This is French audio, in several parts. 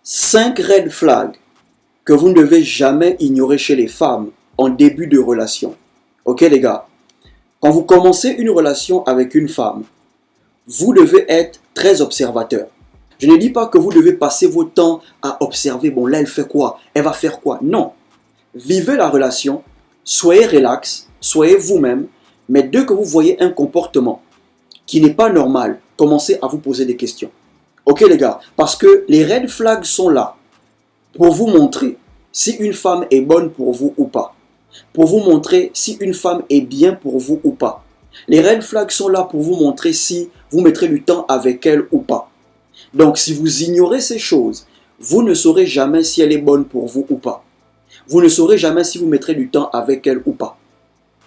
5 red flags que vous ne devez jamais ignorer chez les femmes en début de relation. Ok les gars, quand vous commencez une relation avec une femme, vous devez être très observateur. Je ne dis pas que vous devez passer votre temps à observer, bon là elle fait quoi, elle va faire quoi. Non, vivez la relation, soyez relax, soyez vous-même, mais dès que vous voyez un comportement qui n'est pas normal, commencez à vous poser des questions. Ok les gars, parce que les red flags sont là pour vous montrer si une femme est bonne pour vous ou pas. Pour vous montrer si une femme est bien pour vous ou pas. Les red flags sont là pour vous montrer si vous mettrez du temps avec elle ou pas. Donc si vous ignorez ces choses, vous ne saurez jamais si elle est bonne pour vous ou pas. Vous ne saurez jamais si vous mettrez du temps avec elle ou pas.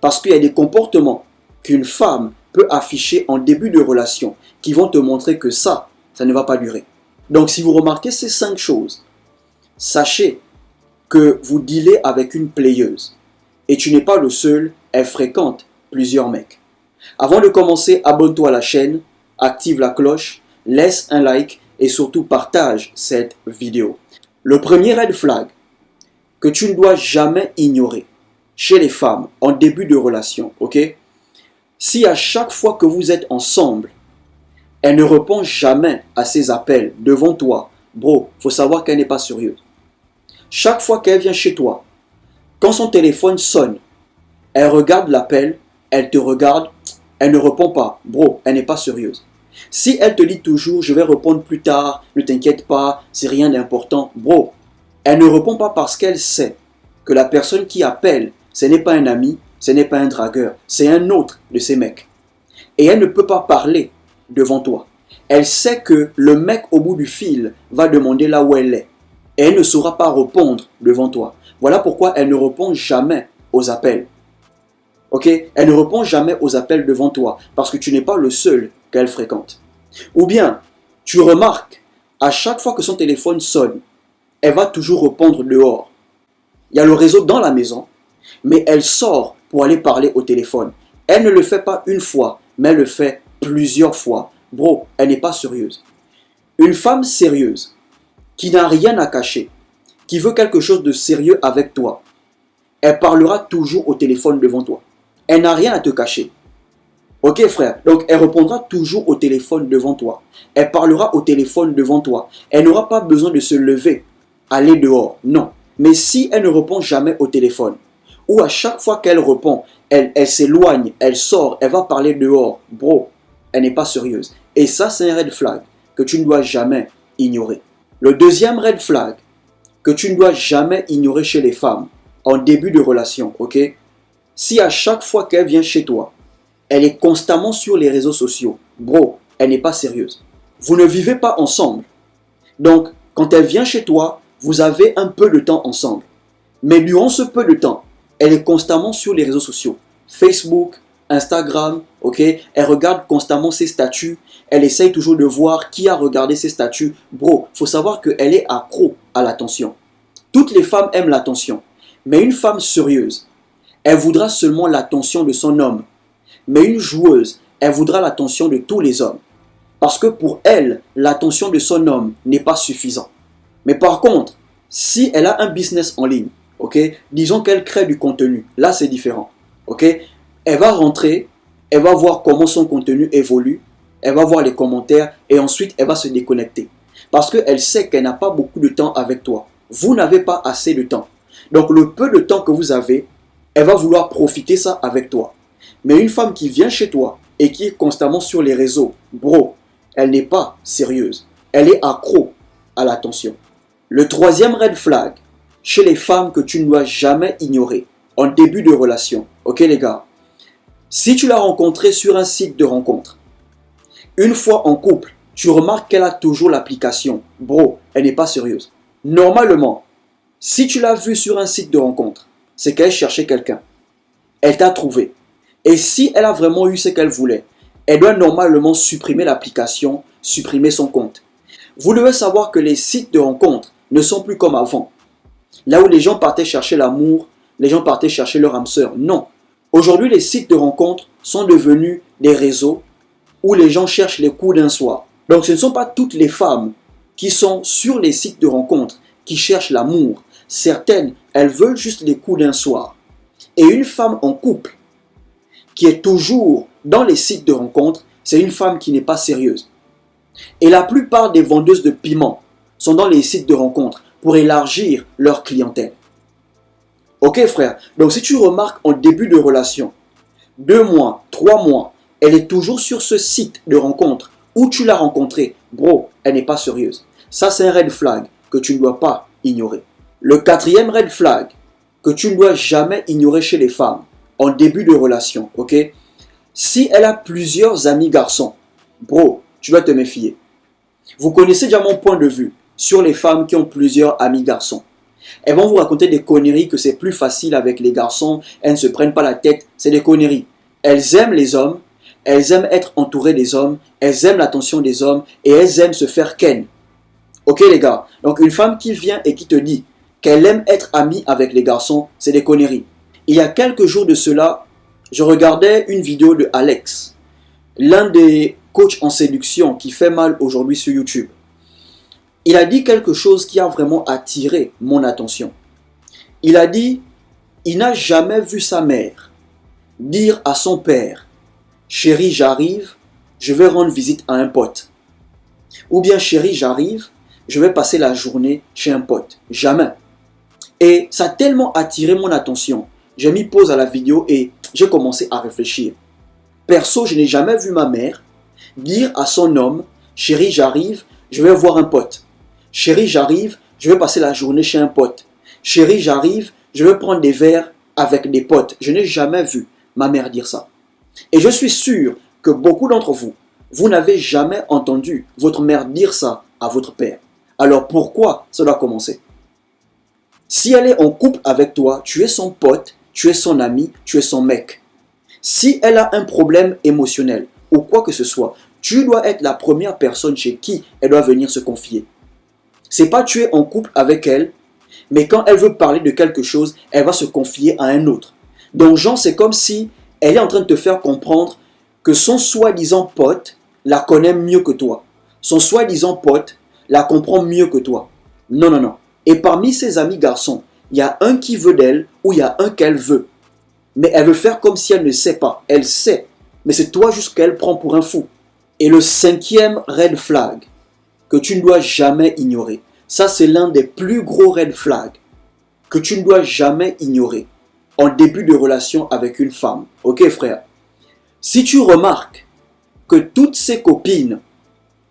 Parce qu'il y a des comportements qu'une femme peut afficher en début de relation qui vont te montrer que ça ne va pas durer. Donc si vous remarquez ces 5 choses, sachez que vous dealez avec une playeuse. Et tu n'es pas le seul, elle fréquente plusieurs mecs. Avant de commencer, abonne-toi à la chaîne, active la cloche, laisse un like et surtout partage cette vidéo. Le premier red flag que tu ne dois jamais ignorer chez les femmes en début de relation, ok? Si à chaque fois que vous êtes ensemble, elle ne répond jamais à ses appels devant toi, bro, faut savoir qu'elle n'est pas sérieuse. Chaque fois qu'elle vient chez toi, quand son téléphone sonne, elle regarde l'appel, elle te regarde, elle ne répond pas, bro, elle n'est pas sérieuse. Si elle te dit toujours, je vais répondre plus tard, ne t'inquiète pas, c'est rien d'important, bro, elle ne répond pas parce qu'elle sait que la personne qui appelle, ce n'est pas un ami, ce n'est pas un dragueur, c'est un autre de ces mecs. Et elle ne peut pas parler devant toi. Elle sait que le mec au bout du fil va demander là où elle est. Et elle ne saura pas répondre devant toi. Voilà pourquoi elle ne répond jamais aux appels. Ok? Elle ne répond jamais aux appels devant toi parce que tu n'es pas le seul qu'elle fréquente. Ou bien, tu remarques, à chaque fois que son téléphone sonne, elle va toujours répondre dehors. Il y a le réseau dans la maison, mais elle sort pour aller parler au téléphone. Elle ne le fait pas une fois, mais elle le fait plusieurs fois. Bro, elle n'est pas sérieuse. Une femme sérieuse, qui n'a rien à cacher, qui veut quelque chose de sérieux avec toi, elle parlera toujours au téléphone devant toi. Elle n'a rien à te cacher. Ok frère, donc elle répondra toujours au téléphone devant toi. Elle parlera au téléphone devant toi. Elle n'aura pas besoin de se lever, aller dehors, non. Mais si elle ne répond jamais au téléphone, ou à chaque fois qu'elle répond, elle s'éloigne, elle sort, elle va parler dehors, bro, elle n'est pas sérieuse. Et ça, c'est un red flag que tu ne dois jamais ignorer. Le deuxième red flag que tu ne dois jamais ignorer chez les femmes en début de relation, ok? Si à chaque fois qu'elle vient chez toi, elle est constamment sur les réseaux sociaux, bro, elle n'est pas sérieuse. Vous ne vivez pas ensemble. Donc, quand elle vient chez toi, vous avez un peu de temps ensemble. Mais durant ce peu de temps, elle est constamment sur les réseaux sociaux. Facebook, Instagram, ok? Elle regarde constamment ses statuts. Elle essaye toujours de voir qui a regardé ses statuts. Bro, faut savoir qu'elle est accro à l'attention. Toutes les femmes aiment l'attention. Mais une femme sérieuse, elle voudra seulement l'attention de son homme. Mais une joueuse, elle voudra l'attention de tous les hommes. Parce que pour elle, l'attention de son homme n'est pas suffisante. Mais par contre, si elle a un business en ligne, ok, disons qu'elle crée du contenu, là c'est différent. Ok, elle va rentrer, elle va voir comment son contenu évolue, elle va voir les commentaires et ensuite elle va se déconnecter. Parce qu'elle sait qu'elle n'a pas beaucoup de temps avec toi. Vous n'avez pas assez de temps. Donc le peu de temps que vous avez, elle va vouloir profiter ça avec toi. Mais une femme qui vient chez toi et qui est constamment sur les réseaux, bro, elle n'est pas sérieuse. Elle est accro à l'attention. Le troisième red flag chez les femmes que tu ne dois jamais ignorer en début de relation, ok les gars? Si tu l'as rencontrée sur un site de rencontre, une fois en couple, tu remarques qu'elle a toujours l'application, bro, elle n'est pas sérieuse. Normalement, si tu l'as vue sur un site de rencontre, c'est qu'elle cherchait quelqu'un. Elle t'a trouvé. Et si elle a vraiment eu ce qu'elle voulait, elle doit normalement supprimer l'application, supprimer son compte. Vous devez savoir que les sites de rencontre ne sont plus comme avant. Là où les gens partaient chercher l'amour, les gens partaient chercher leur âme sœur. Non. Aujourd'hui, les sites de rencontre sont devenus des réseaux où les gens cherchent les coups d'un soir. Donc ce ne sont pas toutes les femmes qui sont sur les sites de rencontres, qui cherchent l'amour. Certaines, elles veulent juste les coups d'un soir. Et une femme en couple qui est toujours dans les sites de rencontres, c'est une femme qui n'est pas sérieuse. Et la plupart des vendeuses de piments sont dans les sites de rencontres pour élargir leur clientèle. Ok frère, donc si tu remarques en début de relation, 2 mois, 3 mois, elle est toujours sur ce site de rencontre où tu l'as rencontrée, bro, elle n'est pas sérieuse. Ça c'est un red flag que tu ne dois pas ignorer. Le 4e red flag que tu ne dois jamais ignorer chez les femmes en début de relation, ok? Si elle a plusieurs amis garçons, bro, tu dois te méfier. Vous connaissez déjà mon point de vue sur les femmes qui ont plusieurs amis garçons. Elles vont vous raconter des conneries que c'est plus facile avec les garçons, elles ne se prennent pas la tête, c'est des conneries. Elles aiment les hommes, elles aiment être entourées des hommes, elles aiment l'attention des hommes et elles aiment se faire ken. Ok les gars, donc une femme qui vient et qui te dit qu'elle aime être amie avec les garçons, c'est des conneries. Il y a quelques jours de cela, je regardais une vidéo de Alex, l'un des coachs en séduction qui fait mal aujourd'hui sur YouTube. Il a dit quelque chose qui a vraiment attiré mon attention. Il a dit, il n'a jamais vu sa mère dire à son père, chérie, j'arrive, je vais rendre visite à un pote. Ou bien, chérie, j'arrive, je vais passer la journée chez un pote. Jamais. Et ça a tellement attiré mon attention. J'ai mis pause à la vidéo et j'ai commencé à réfléchir. Perso, je n'ai jamais vu ma mère dire à son homme, chérie, j'arrive, je vais voir un pote. Chérie, j'arrive, je vais passer la journée chez un pote. Chérie, j'arrive, je vais prendre des verres avec des potes. Je n'ai jamais vu ma mère dire ça. Et je suis sûr que beaucoup d'entre vous, vous n'avez jamais entendu votre mère dire ça à votre père. Alors pourquoi ça doit commencer? Si elle est en couple avec toi, tu es son pote, tu es son ami, tu es son mec. Si elle a un problème émotionnel ou quoi que ce soit, tu dois être la première personne chez qui elle doit venir se confier. C'est pas tu es en couple avec elle, mais quand elle veut parler de quelque chose, elle va se confier à un autre. Donc genre, c'est comme si elle est en train de te faire comprendre que son soi-disant pote la connaît mieux que toi. Son soi-disant pote la comprend mieux que toi. Non, non, non. Et parmi ses amis garçons, il y a un qui veut d'elle ou il y a un qu'elle veut. Mais elle veut faire comme si elle ne sait pas. Elle sait. Mais c'est toi juste qu'elle prend pour un fou. Et le 5e red flag que tu ne dois jamais ignorer. Ça, c'est l'un des plus gros red flags que tu ne dois jamais ignorer en début de relation avec une femme. Ok, frère? Si tu remarques que toutes ses copines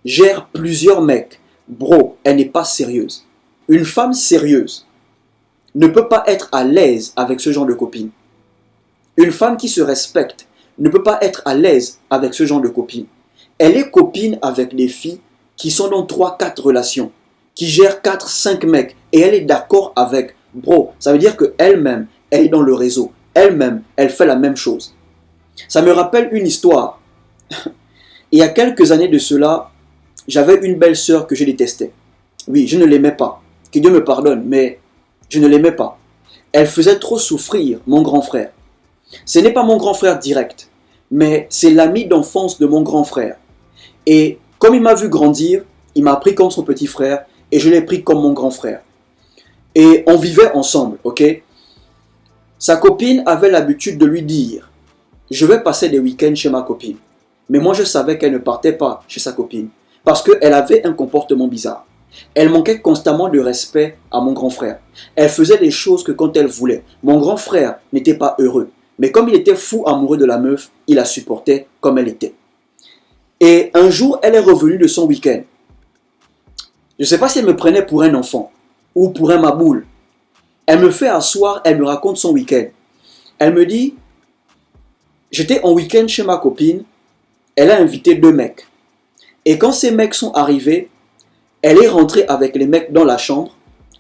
gèrent plusieurs mecs, bro, elle n'est pas sérieuse. Une femme sérieuse ne peut pas être à l'aise avec ce genre de copine. Une femme qui se respecte ne peut pas être à l'aise avec ce genre de copine. Elle est copine avec des filles qui sont dans 3-4 relations, qui gèrent 4-5 mecs, et elle est d'accord avec. Bro, ça veut dire qu'elle-même, elle est dans le réseau. Elle-même, elle fait la même chose. Ça me rappelle une histoire. Il y a quelques années de cela, j'avais une belle-sœur que je détestais. Oui, je ne l'aimais pas. Que Dieu me pardonne, mais je ne l'aimais pas. Elle faisait trop souffrir mon grand frère. Ce n'est pas mon grand frère direct, mais c'est l'ami d'enfance de mon grand frère. Et comme il m'a vu grandir, il m'a pris comme son petit frère et je l'ai pris comme mon grand frère. Et on vivait ensemble, ok? Sa copine avait l'habitude de lui dire, je vais passer des week-ends chez ma copine. Mais moi je savais qu'elle ne partait pas chez sa copine parce qu'elle avait un comportement bizarre. Elle manquait constamment de respect à mon grand frère. Elle faisait des choses que quand elle voulait. Mon grand frère n'était pas heureux. Mais comme il était fou amoureux de la meuf, il la supportait comme elle était. Et un jour, elle est revenue de son week-end. Je ne sais pas si elle me prenait pour un enfant ou pour un maboule. Elle me fait asseoir, elle me raconte son week-end. Elle me dit, j'étais en week-end chez ma copine, elle a invité 2 mecs. Et quand ces mecs sont arrivés, elle est rentrée avec les mecs dans la chambre,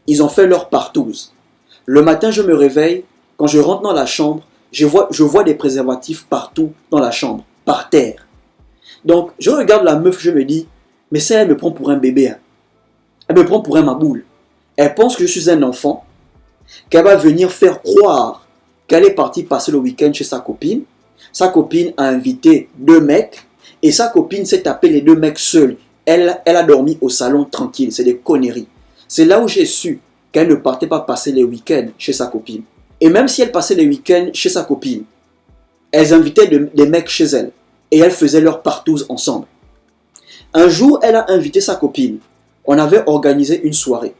ils ont fait leur partouze. Le matin, je me réveille, quand je rentre dans la chambre, je vois des préservatifs partout dans la chambre, par terre. Donc, je regarde la meuf, je me dis, mais ça, elle me prend pour un bébé. Hein. Elle me prend pour un maboule. Elle pense que je suis un enfant, qu'elle va venir faire croire qu'elle est partie passer le week-end chez sa copine. Sa copine a invité 2 mecs et sa copine s'est tapé les 2 mecs seuls. elle a dormi au salon tranquille. C'est des conneries. C'est là où j'ai su qu'elle ne partait pas passer les week-ends chez sa copine. Et même si elle passait les week-ends chez sa copine, elles invitaient des mecs chez elle. Et elles faisaient leur partouze ensemble. Un jour, elle a invité sa copine. On avait organisé une soirée.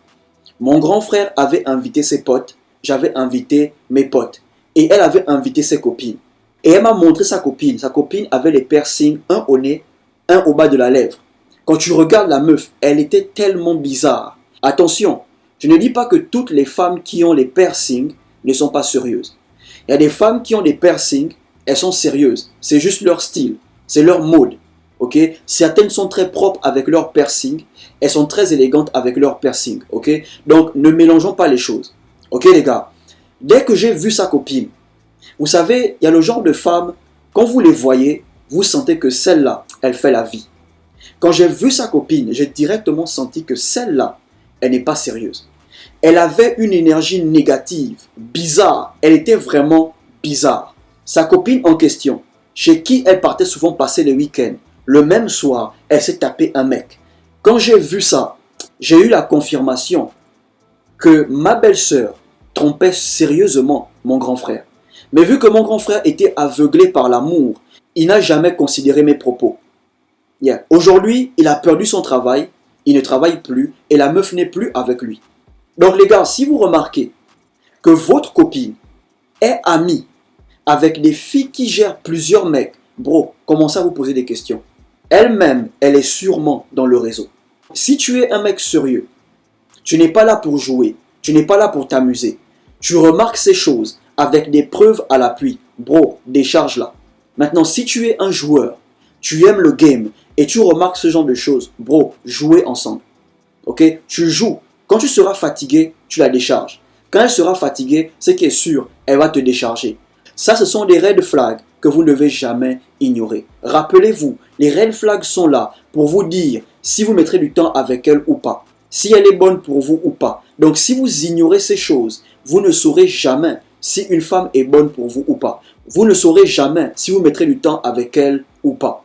Mon grand frère avait invité ses potes. J'avais invité mes potes. Et elle avait invité ses copines. Et elle m'a montré sa copine. Sa copine avait les piercings, un au nez, un au bas de la lèvre. Quand tu regardes la meuf, elle était tellement bizarre. Attention, je ne dis pas que toutes les femmes qui ont les piercings ne sont pas sérieuses. Il y a des femmes qui ont des piercings, elles sont sérieuses. C'est juste leur style, c'est leur mode. Okay? Certaines sont très propres avec leur piercing, elles sont très élégantes avec leur piercing. Okay? Donc, ne mélangeons pas les choses. Ok les gars? Dès que j'ai vu sa copine, vous savez, il y a le genre de femmes, quand vous les voyez, vous sentez que celle-là, elle fait la vie. Quand j'ai vu sa copine, j'ai directement senti que celle-là, elle n'est pas sérieuse. Elle avait une énergie négative, bizarre. Elle était vraiment bizarre. Sa copine en question, chez qui elle partait souvent passer les week-ends, le même soir, elle s'est tapé un mec. Quand j'ai vu ça, j'ai eu la confirmation que ma belle-sœur trompait sérieusement mon grand frère. Mais vu que mon grand frère était aveuglé par l'amour, il n'a jamais considéré mes propos. Yeah. Aujourd'hui, il a perdu son travail, il ne travaille plus et la meuf n'est plus avec lui. Donc les gars, si vous remarquez que votre copine est amie avec des filles qui gèrent plusieurs mecs, bro, commencez à vous poser des questions. Elle-même, elle est sûrement dans le réseau. Si tu es un mec sérieux, tu n'es pas là pour jouer, tu n'es pas là pour t'amuser. Tu remarques ces choses avec des preuves à l'appui. Bro, décharge-la. Maintenant, si tu es un joueur, tu aimes le game et tu remarques ce genre de choses, bro, jouez ensemble. Ok? Tu joues. Quand tu seras fatigué, tu la décharges. Quand elle sera fatiguée, ce qui est sûr, elle va te décharger. Ça, ce sont des red flags que vous ne devez jamais ignorer. Rappelez-vous, les red flags sont là pour vous dire si vous mettrez du temps avec elle ou pas. Si elle est bonne pour vous ou pas. Donc, si vous ignorez ces choses, vous ne saurez jamais si une femme est bonne pour vous ou pas. Vous ne saurez jamais si vous mettrez du temps avec elle ou pas.